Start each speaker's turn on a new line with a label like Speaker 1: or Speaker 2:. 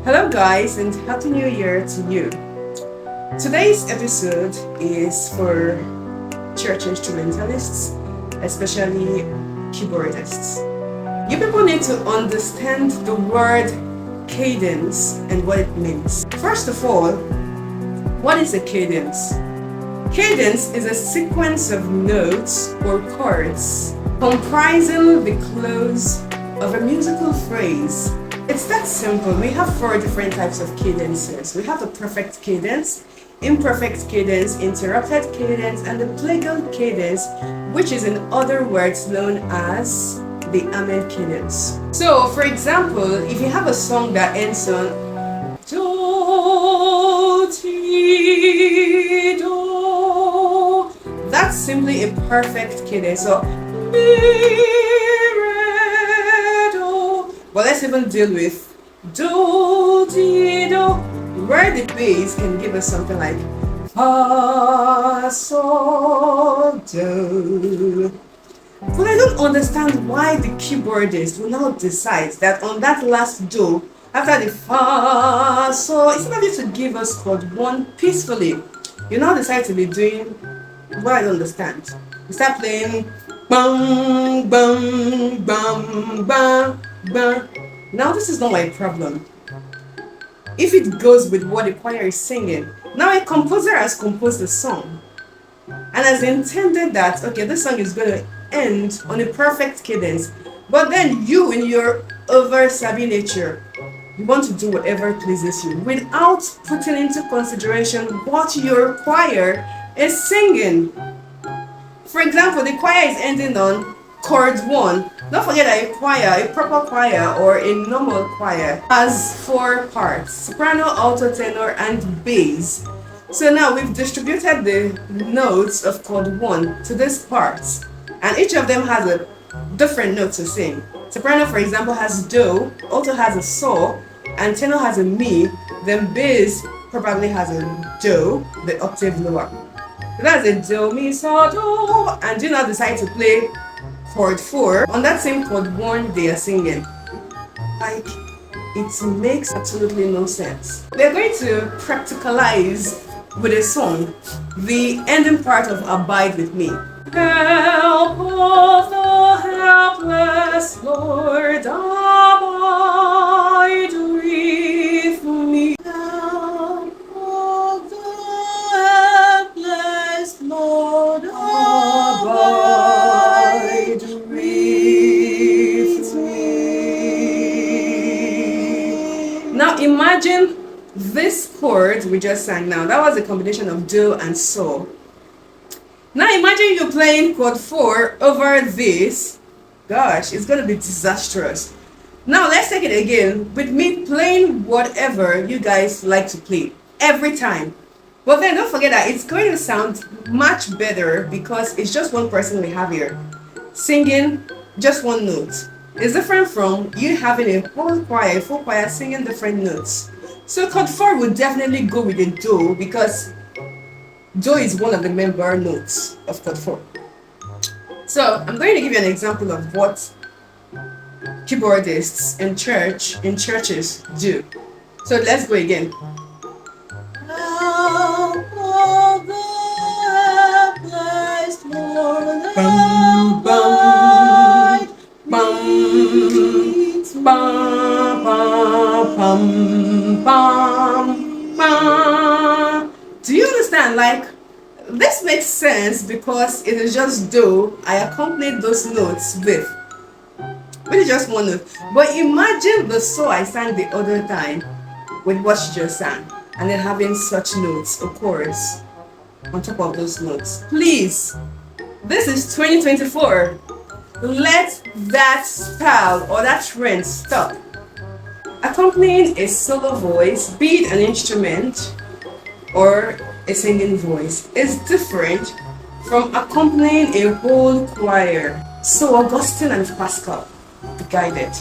Speaker 1: Hello guys, and Happy New Year to you. Today's episode is for church instrumentalists, especially keyboardists. You people need to understand the word cadence and what it means. First of all, what is a cadence? Cadence is a sequence of notes or chords comprising the close of a musical phrase. It's that simple. We have 4 different types of cadences. We have the perfect cadence, imperfect cadence, interrupted cadence, and the plagal cadence, which is in other words known as the amen cadence. So, for example, if you have a song that ends on do, ti, do, that's simply a perfect cadence. So, mi, but let's even deal with do, ti, do, where the bass can give us something like fa, sol, do. But I don't understand why the keyboardist will now decide that on that last do, after the fa, sol, instead of you to give us chord 1 peacefully, you now decide to be doing what I don't understand. You start playing bang, bang, bang, bang. But now this is not my problem. If it goes with what the choir is singing, now a composer has composed a song and has intended that, okay, this song is going to end on a perfect cadence, but then you, in your over-savvy nature, you want to do whatever pleases you without putting into consideration what your choir is singing. For example, the choir is ending on chord 1. Don't forget that a choir, a proper choir or a normal choir, has 4 parts: soprano, alto, tenor, and bass. So now we've distributed the notes of chord 1 to these parts, and each of them has a different note to sing. Soprano, for example, has do, alto has a sol, and tenor has a mi. Then bass probably has a do, the octave lower. So that's a do, mi, sol, do, and you now decide to play chord 4 on that same chord 1 they are singing. Like, it makes absolutely no sense. They're going to practicalize with a song the ending part of Abide With Me. Help of the helpless Lord, abide with me. Help of the helpless Lord, abide with me. Now imagine this chord we just sang now. That was a combination of do and sol. Now imagine you playing chord 4 over this. Gosh, it's going to be disastrous. Now let's take it again with me playing whatever you guys like to play every time. But then don't forget that it's going to sound much better because it's just one person we have here singing just one note. It's different from you having a whole choir, a full choir singing different notes. So chord 4 would definitely go with the do because do is one of the member notes of chord 4. So I'm going to give you an example of what keyboardists in churches do. So let's go again. Bum, bum, bum, bum, bum, bum, bum. Do you understand? Like, this makes sense because it is just do I accompanied those notes with just one note. But imagine the so I sang the other time with what she just sang, and then having such notes or chords on top of those notes. Please, this is 2024. Let that style or that trend stop. Accompanying a solo voice, be it an instrument or a singing voice, is different from accompanying a whole choir. So Augustine and Pascal, the guided.